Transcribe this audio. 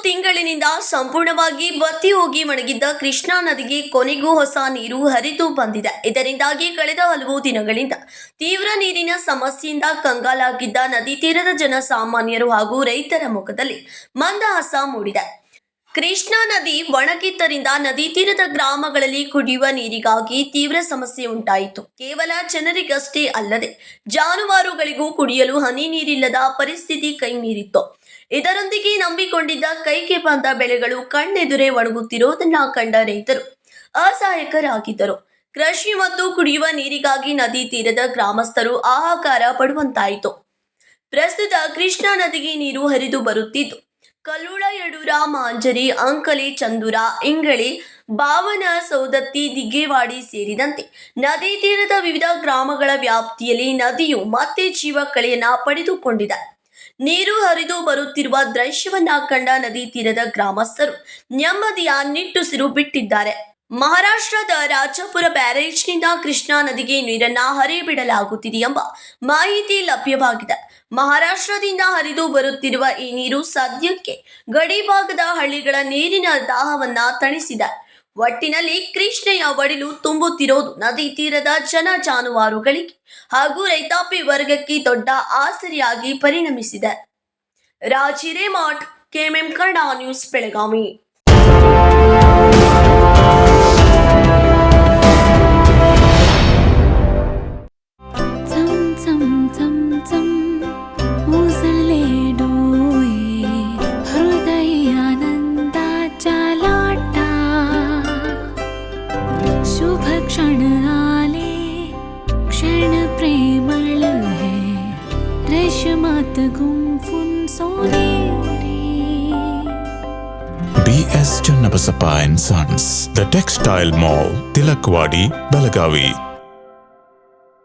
ತಿಂಗಳಿನಿಂದ ಸಂಪೂರ್ಣವಾಗಿ ಬತ್ತಿ ಹೋಗಿ ಮಣಗಿದ್ದ ಕೃಷ್ಣಾ ನದಿಗೆ ಕೊನೆಗೂ ಹೊಸ ನೀರು ಹರಿದು ಬಂದಿದೆ. ಇದರಿಂದಾಗಿ ಕಳೆದ ಹಲವು ದಿನಗಳಿಂದ ತೀವ್ರ ನೀರಿನ ಸಮಸ್ಯೆಯಿಂದ ಕಂಗಾಲಾಗಿದ್ದ ನದಿ ತೀರದ ಜನಸಾಮಾನ್ಯರು ಹಾಗೂ ರೈತರ ಮುಖದಲ್ಲಿ ಮಂದಹಾಸ ಮೂಡಿದೆ. ಕೃಷ್ಣಾ ನದಿ ಒಣಗಿದ್ದರಿಂದ ನದಿ ತೀರದ ಗ್ರಾಮಗಳಲ್ಲಿ ಕುಡಿಯುವ ನೀರಿಗಾಗಿ ತೀವ್ರ ಸಮಸ್ಯೆ ಉಂಟಾಯಿತು. ಕೇವಲ ಜನರಿಗಷ್ಟೇ ಅಲ್ಲದೆ ಜಾನುವಾರುಗಳಿಗೂ ಕುಡಿಯಲು ಹನಿ ನೀರಿಲ್ಲದ ಪರಿಸ್ಥಿತಿ ಕೈ ಮೀರಿತ್ತು. ಇದರೊಂದಿಗೆ ನಂಬಿಕೊಂಡಿದ್ದ ಕೈಗೆ ಬಂದ ಬೆಳೆಗಳು ಕಣ್ಣೆದುರೇ ಒಣಗುತ್ತಿರುವುದನ್ನ ಕಂಡ ರೈತರು ಅಸಹಾಯಕರಾಗಿದ್ದರು. ಕೃಷಿ ಮತ್ತು ಕುಡಿಯುವ ನೀರಿಗಾಗಿ ನದಿ ತೀರದ ಗ್ರಾಮಸ್ಥರು ಹಾಹಾಕಾರ ಪಡುವಂತಾಯಿತು. ಪ್ರಸ್ತುತ ಕೃಷ್ಣಾ ನದಿಗೆ ನೀರು ಹರಿದು ಬರುತ್ತಿದ್ದು ಕಲ್ಲೂಳ, ಯಡೂರ, ಮಾಂಜರಿ, ಅಂಕಲಿ, ಚಂದೂರ, ಇಂಗಳಿ, ಬಾವನ, ಸೌದತ್ತಿ, ದಿಗ್ಗೇವಾಡಿ ಸೇರಿದಂತೆ ನದಿ ತೀರದ ವಿವಿಧ ಗ್ರಾಮಗಳ ವ್ಯಾಪ್ತಿಯಲ್ಲಿ ನದಿಯು ಮತ್ತೆ ಜೀವ ಕಳೆಯನ್ನ ಪಡೆದುಕೊಂಡಿದೆ. ನೀರು ಹರಿದು ಬರುತ್ತಿರುವ ದೃಶ್ಯವನ್ನ ಕಂಡ ನದಿ ತೀರದ ಗ್ರಾಮಸ್ಥರು ನೆಮ್ಮದಿಯ ನಿಟ್ಟುಸಿರು ಬಿಟ್ಟಿದ್ದಾರೆ. ಮಹಾರಾಷ್ಟ್ರದ ರಾಜಪುರ ಬ್ಯಾರೇಜ್ನಿಂದ ಕೃಷ್ಣಾ ನದಿಗೆ ನೀರನ್ನ ಹರಿಬಿಡಲಾಗುತ್ತಿದೆ ಎಂಬ ಮಾಹಿತಿ ಲಭ್ಯವಾಗಿದೆ. ಮಹಾರಾಷ್ಟ್ರದಿಂದ ಹರಿದು ಬರುತ್ತಿರುವ ಈ ನೀರು ಸದ್ಯಕ್ಕೆ ಗಡಿಭಾಗದ ಹಳ್ಳಿಗಳ ನೀರಿನ ದಾಹವನ್ನ ತಣಿಸಿದೆ. ಒಟ್ಟಿನಲ್ಲಿ ಕೃಷ್ಣೆಯ ಒಡಿಲು ತುಂಬುತ್ತಿರೋದು ನದಿ ತೀರದ ಜಾನುವಾರುಗಳಿಗೆ ಹಾಗೂ ರೈತಾಪಿ ವರ್ಗಕ್ಕೆ ದೊಡ್ಡ ಆಸರೆಯಾಗಿ ಪರಿಣಮಿಸಿದೆ. Raj Hiremath, KMM Kannada news, Belagavi. शुभ क्षण आले, क्षण प्रेमळ है, रेशमात गुंफून सोनेरी. BS Channabasappa and Sons, The Textile Mall, Tilakwadi, Belagavi.